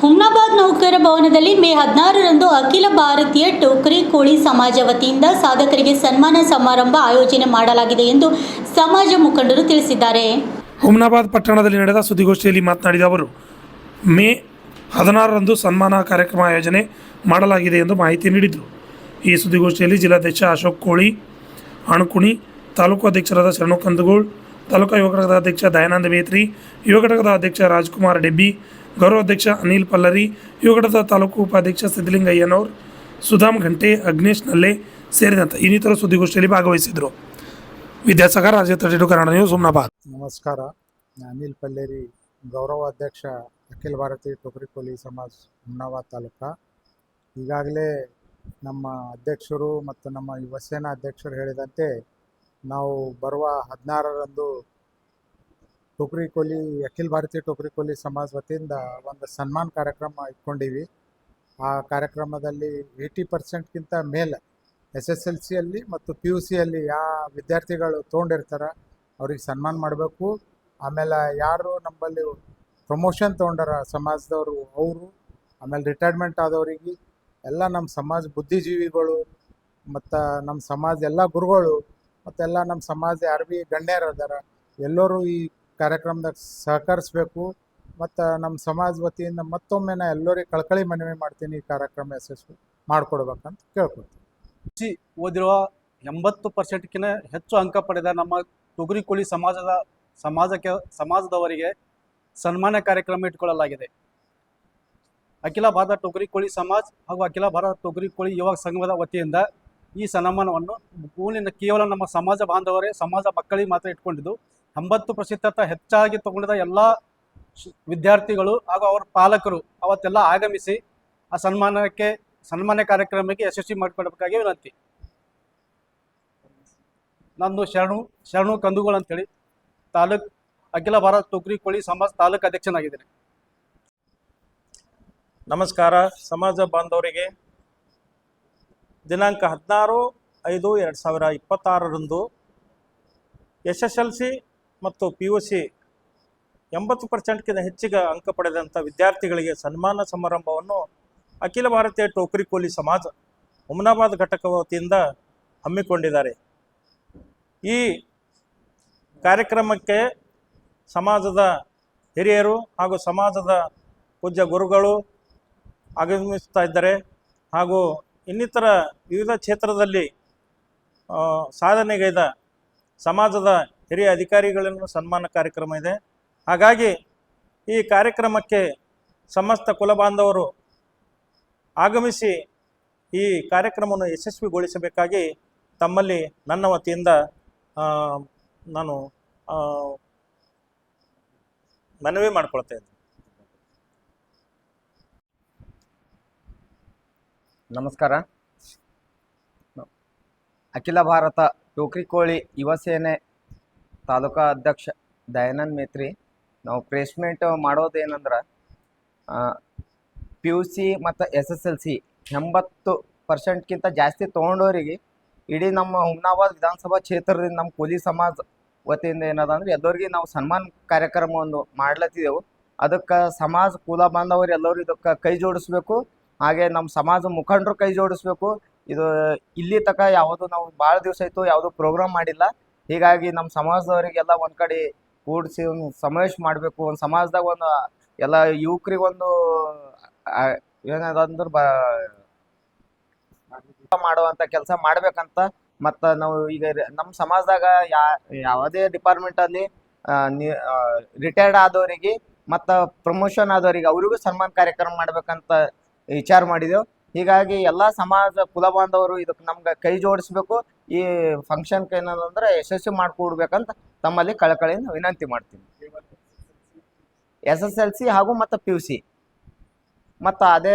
ಹುಮ್ನಾಬಾದ್ ನೌಕರ ಭವನದಲ್ಲಿ ಮೇ 16ರಂದು ಅಖಿಲ ಭಾರತೀಯ ಟೋಕರಿ ಕೋಳಿ ಸಮಾಜ ವತಿಯಿಂದ ಸಾಧಕರಿಗೆ ಸನ್ಮಾನ ಸಮಾರಂಭ ಆಯೋಜನೆ ಮಾಡಲಾಗಿದೆ ಎಂದು ಸಮಾಜ ಮುಖಂಡರು ತಿಳಿಸಿದ್ದಾರೆ. ಹುಮ್ನಾಬಾದ್ ಪಟ್ಟಣದಲ್ಲಿ ನಡೆದ ಸುದ್ದಿಗೋಷ್ಠಿಯಲ್ಲಿ ಮಾತನಾಡಿದ ಅವರು, ಮೇ 16ರಂದು ಸನ್ಮಾನ ಕಾರ್ಯಕ್ರಮ ಆಯೋಜನೆ ಮಾಡಲಾಗಿದೆ ಎಂದು ಮಾಹಿತಿ ನೀಡಿದರು. ಈ ಸುದ್ದಿಗೋಷ್ಠಿಯಲ್ಲಿ ಜಿಲ್ಲಾಧ್ಯಕ್ಷ ಅಶೋಕ್ ಕೋಳಿ ಅಣಕುಣಿ, ತಾಲೂಕು ಅಧ್ಯಕ್ಷರಾದ ಶರಣು ಕಂದಗೋಳ್, ತಾಲೂಕಾ ಯುವ ಘಟಕದ ಅಧ್ಯಕ್ಷ ದಯಾನಂದ ಮೇತ್ರಿ, ಯುವ ಘಟಕದ ಅಧ್ಯಕ್ಷ ರಾಜ್ಕುಮಾರ್ ಡೆಬ್ಬಿ, ಗೌರವ ಅಧ್ಯಕ್ಷ ಅನಿಲ್ ಪಲ್ಲರಿ, ಯುವ ಘಟಕದ ತಾಲೂಕು ಉಪಾಧ್ಯಕ್ಷ ಸಿದ್ದಲಿಂಗಯ್ಯನವರು, ಸುಧಾಮ್ ಘಂಟೆ, ಅಗ್ನೇಶ್ ನಲ್ಲೆ ಸೇರಿದಂತೆ ಇನ್ನಿತರ ಸುದ್ದಿಗೋಷ್ಠಿಯಲ್ಲಿ ಭಾಗವಹಿಸಿದರು. ವಿದ್ಯಾಸಾಗರ್, ರಾಜ್ಯ 32 ಕನ್ನಡ ನ್ಯೂಸ್, ಹುಮ್ನಾಬಾದ್. ನಮಸ್ಕಾರ. ಅನಿಲ್ ಪಲ್ಲೇರಿ, ಗೌರವ ಅಧ್ಯಕ್ಷ ಅಖಿಲ ಭಾರತೀಯ ಟೋಕರಿ ಕೋಳಿ ಸಮಾಜ ಹುಮ್ನಾಬಾದ್ ತಾಲೂಕು. ಈಗಾಗಲೇ ನಮ್ಮ ಅಧ್ಯಕ್ಷರು ಮತ್ತು ನಮ್ಮ ಯುವ ಸೇನಾ ಅಧ್ಯಕ್ಷರು ಹೇಳಿದಂತೆ ನಾವು ಬರುವ 16ರಂದು ಟೋಕರಿ ಕೋಳಿ ಅಖಿಲ ಭಾರತೀಯ ಟೋಕರಿ ಕೋಳಿ ಸಮಾಜ ವತಿಯಿಂದ ಒಂದು ಸನ್ಮಾನ ಕಾರ್ಯಕ್ರಮ ಇಟ್ಕೊಂಡಿವಿ. ಆ ಕಾರ್ಯಕ್ರಮದಲ್ಲಿ 80%ಗಿಂತ ಮೇಲೆ SSLCಯಲ್ಲಿ ಮತ್ತು PUCಯಲ್ಲಿ ಯಾವ ವಿದ್ಯಾರ್ಥಿಗಳು ತೊಗೊಂಡಿರ್ತಾರೆ ಅವ್ರಿಗೆ ಸನ್ಮಾನ ಮಾಡಬೇಕು. ಆಮೇಲೆ ಯಾರು ನಮ್ಮಲ್ಲಿ ಪ್ರಮೋಷನ್ ತೊಗೊಂಡಾರ ಸಮಾಜದವರು ಅವರು, ಆಮೇಲೆ ರಿಟೈರ್ಮೆಂಟ್ ಆದವರಿಗೆ ಎಲ್ಲ ನಮ್ಮ ಸಮಾಜ ಬುದ್ಧಿಜೀವಿಗಳು ಮತ್ತು ನಮ್ಮ ಸಮಾಜ ಎಲ್ಲ ಗುರುಗಳು ಮತ್ತೆಲ್ಲ ನಮ್ಮ ಸಮಾಜ ಯಾರು ಭೀ ಗಣ್ಯರು ಅದಾರ ಎಲ್ಲರೂ ಈ ಕಾರ್ಯಕ್ರಮದಾಗ ಸಹಕರಿಸಬೇಕು. ಮತ್ತು ನಮ್ಮ ಸಮಾಜ ವತಿಯಿಂದ ಮತ್ತೊಮ್ಮೆ ನಾ ಎಲ್ಲರಿಗೆ ಕಳಕಳಿ ಮನವಿ ಮಾಡ್ತೀನಿ, ಈ ಕಾರ್ಯಕ್ರಮ ಯಶಸ್ವಿ ಮಾಡಿಕೊಡ್ಬೇಕಂತ ಕೇಳ್ಕೊಳ್ತೀನಿ. ಓದಿರುವ 80%ಕ್ಕಿಂತ ಹೆಚ್ಚು ಅಂಕ ಪಡೆದ ನಮ್ಮ ಟೋಕರಿ ಕೋಳಿ ಸಮಾಜದವರಿಗೆ ಸನ್ಮಾನ ಕಾರ್ಯಕ್ರಮ ಇಟ್ಕೊಳ್ಳಲಾಗಿದೆ. ಅಖಿಲ ಭಾರತ ಟೋಕರಿ ಕೋಳಿ ಸಮಾಜ ಹಾಗೂ ಅಖಿಲ ಭಾರತ ಟೋಕರಿ ಕೋಳಿ ಯುವ ಸಂಘದ ವತಿಯಿಂದ ಈ ಸನ್ಮಾನವನ್ನು ಕೇವಲ ನಮ್ಮ ಸಮಾಜ ಬಾಂಧವರೇ, ಸಮಾಜ ಮಕ್ಕಳಿಗೆ ಮಾತ್ರ ಇಟ್ಕೊಂಡಿದ್ದು. 80% ಹೆಚ್ಚಾಗಿ ತಗೊಂಡಿದ್ದ ಎಲ್ಲ ವಿದ್ಯಾರ್ಥಿಗಳು ಹಾಗೂ ಅವರ ಪಾಲಕರು ಅವತ್ತೆಲ್ಲ ಆಗಮಿಸಿ ಆ ಸನ್ಮಾನ ಕಾರ್ಯಕ್ರಮಕ್ಕೆ ಯಶಸ್ವಿ ಮಾಡಿಕೊಡ್ಬೇಕಾಗಿ ವಿನಂತಿ. ನಂದು ಶರಣು ಕಂದುಗೋಳ್ ಅಂತೇಳಿ ಅಖಿಲ ಭಾರತ ಟೋಕರಿ ಕೋಳಿ ಸಮಾಜ ತಾಲೂಕು ಅಧ್ಯಕ್ಷನಾಗಿದ್ದೇನೆ. ನಮಸ್ಕಾರ. ಸಮಾಜ ಬಾಂಧವರಿಗೆ ದಿನಾಂಕ 16/5/2026ರಂದು SSLC ಮತ್ತು PUC 80%ಕ್ಕಿಂತ ಹೆಚ್ಚಿಗೆ ಅಂಕ ಪಡೆದಂಥ ವಿದ್ಯಾರ್ಥಿಗಳಿಗೆ ಸನ್ಮಾನ ಸಮಾರಂಭವನ್ನು ಅಖಿಲ ಭಾರತೀಯ ಟೋಕರಿ ಕೋಳಿ ಸಮಾಜ ಹುಮ್ನಾಬಾದ್ ಘಟಕ ವತಿಯಿಂದ ಹಮ್ಮಿಕೊಂಡಿದ್ದಾರೆ. ಈ ಕಾರ್ಯಕ್ರಮಕ್ಕೆ ಸಮಾಜದ ಹಿರಿಯರು ಹಾಗೂ ಸಮಾಜದ ಪೂಜ್ಯ ಗುರುಗಳು ಆಗಮಿಸ್ತಾ ಇದ್ದಾರೆ. ಹಾಗೂ ಇನ್ನಿತರ ವಿವಿಧ ಕ್ಷೇತ್ರದಲ್ಲಿ ಸಾಧನೆಗೈದ ಸಮಾಜದ ಹಿರಿಯ ಅಧಿಕಾರಿಗಳನ್ನು ಸನ್ಮಾನ ಕಾರ್ಯಕ್ರಮ ಇದೆ. ಹಾಗಾಗಿ ಈ ಕಾರ್ಯಕ್ರಮಕ್ಕೆ ಸಮಸ್ತ ಕುಲಬಾಂಧವರು ಆಗಮಿಸಿ ಈ ಕಾರ್ಯಕ್ರಮವನ್ನು ಯಶಸ್ವಿಗೊಳಿಸಬೇಕಾಗಿ ತಮ್ಮಲ್ಲಿ ನನ್ನ ವತಿಯಿಂದ ನಾನು ಮನವಿ ಮಾಡಿಕೊಳ್ತಾ ಇದ್ದೇನೆ. ನಮಸ್ಕಾರ. ಅಖಿಲ ಭಾರತ ಟೋಕರಿ ಕೋಳಿ ಯುವ ಸೇನೆ ತಾಲೂಕಾ ಅಧ್ಯಕ್ಷ ದಯಾನಂದ್ ಮೇತ್ರಿ. ನಾವು ಪ್ಲೇಸ್ಮೆಂಟ್ ಮಾಡೋದೇನಂದ್ರೆ PUC ಮತ್ತು SSLC 80%ಕ್ಕಿಂತ ಜಾಸ್ತಿ ತೊಗೊಂಡವರಿಗೆ ಇಡೀ ನಮ್ಮ ಹುಮ್ನಾಬಾದ್ ವಿಧಾನಸಭಾ ಕ್ಷೇತ್ರದಿಂದ ನಮ್ಮ ಕೋಲಿ ಸಮಾಜ ವತಿಯಿಂದ ಏನದ ಅಂದ್ರೆ ಎಲ್ಲರಿಗೆ ನಾವು ಸನ್ಮಾನ ಕಾರ್ಯಕ್ರಮ ಒಂದು ಮಾಡ್ಲತ್ತಿದ್ದೆವು. ಅದಕ್ಕೆ ಸಮಾಜ ಕುಲ ಬಾಂಧವರು ಎಲ್ಲರೂ ಇದಕ್ಕೆ ಕೈ ಜೋಡಿಸ್ಬೇಕು. ಹಾಗೆ ನಮ್ಮ ಸಮಾಜ ಮುಖಂಡರು ಕೈ ಜೋಡಿಸ್ಬೇಕು. ಇದು ಇಲ್ಲಿ ತನಕ ಯಾವುದು ನಾವು ಭಾಳ ದಿವಸ ಆಯಿತು ಯಾವುದೂ ಪ್ರೋಗ್ರಾಮ್ ಮಾಡಿಲ್ಲ. ಹೀಗಾಗಿ ನಮ್ಮ ಸಮಾಜದವರಿಗೆಲ್ಲ ಒಂದು ಕಡೆ ಕೂಡಿಸಿ ಒಂದು ಸಮಾವೇಶ ಮಾಡಬೇಕು. ಒಂದು ಸಮಾಜದಾಗ ಒಂದು ಎಲ್ಲ ಯುವಕರಿಗೆ ಒಂದು ಏನದಂದ್ರೆ ಮಾಡುವಂಥ ಕೆಲಸ ಮಾಡ್ಬೇಕಂತ. ಮತ್ತು ನಾವು ಈಗ ನಮ್ಮ ಸಮಾಜದಾಗ ಯಾವುದೇ ಡಿಪಾರ್ಟ್ಮೆಂಟಲ್ಲಿ ರಿಟೈರ್ಡ್ ಆದವರಿಗೆ ಮತ್ತು ಪ್ರಮೋಷನ್ ಆದವರಿಗೆ ಅವರಿಗೂ ಸನ್ಮಾನ ಕಾರ್ಯಕ್ರಮ ಮಾಡ್ಬೇಕಂತ ವಿಚಾರ ಮಾಡಿದೆವು. ಹೀಗಾಗಿ ಎಲ್ಲ ಸಮಾಜ ಕುಲ ಬಾಂಧವರು ಇದಕ್ಕೆ ನಮ್ಗೆ ಕೈ ಜೋಡಿಸ್ಬೇಕು. ಈ ಫಂಕ್ಷನ್ಗೆ ಏನಂದ್ರೆ ಯಶಸ್ವಿ ಮಾಡಿಕೊಡ್ಬೇಕಂತ ತಮ್ಮಲ್ಲಿ ಕಳಕಳಿಯಿಂದ ವಿನಂತಿ ಮಾಡ್ತೀನಿ. SSLC ಹಾಗೂ ಮತ್ತು PUC ಮತ್ತು ಅದೇ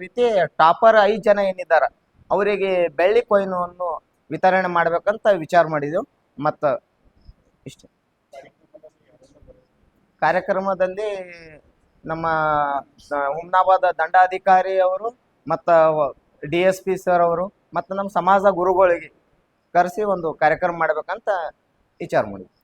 ರೀತಿ ಟಾಪರ್ 5 ಜನ ಏನಿದ್ದಾರೆ ಅವರಿಗೆ ಬೆಳ್ಳಿ ಕೊಯ್ನನ್ನು ವಿತರಣೆ ಮಾಡ್ಬೇಕಂತ ವಿಚಾರ ಮಾಡಿದೆವು. ಮತ್ತು ಇಷ್ಟೇ. ಕಾರ್ಯಕ್ರಮದಲ್ಲಿ ನಮ್ಮ ಹುಮ್ನಾಬಾದ್ ದಂಡಾಧಿಕಾರಿ ಅವರು ಮತ್ತು DSP ಸರ್ ಅವರು ಮತ್ತು ನಮ್ಮ ಸಮಾಜ ಗುರುಗಳಿಗೆ ಕರೆಸಿ ಒಂದು ಕಾರ್ಯಕ್ರಮ ಮಾಡ್ಬೇಕಂತ ವಿಚಾರ ಮಾಡಿದ್ವಿ.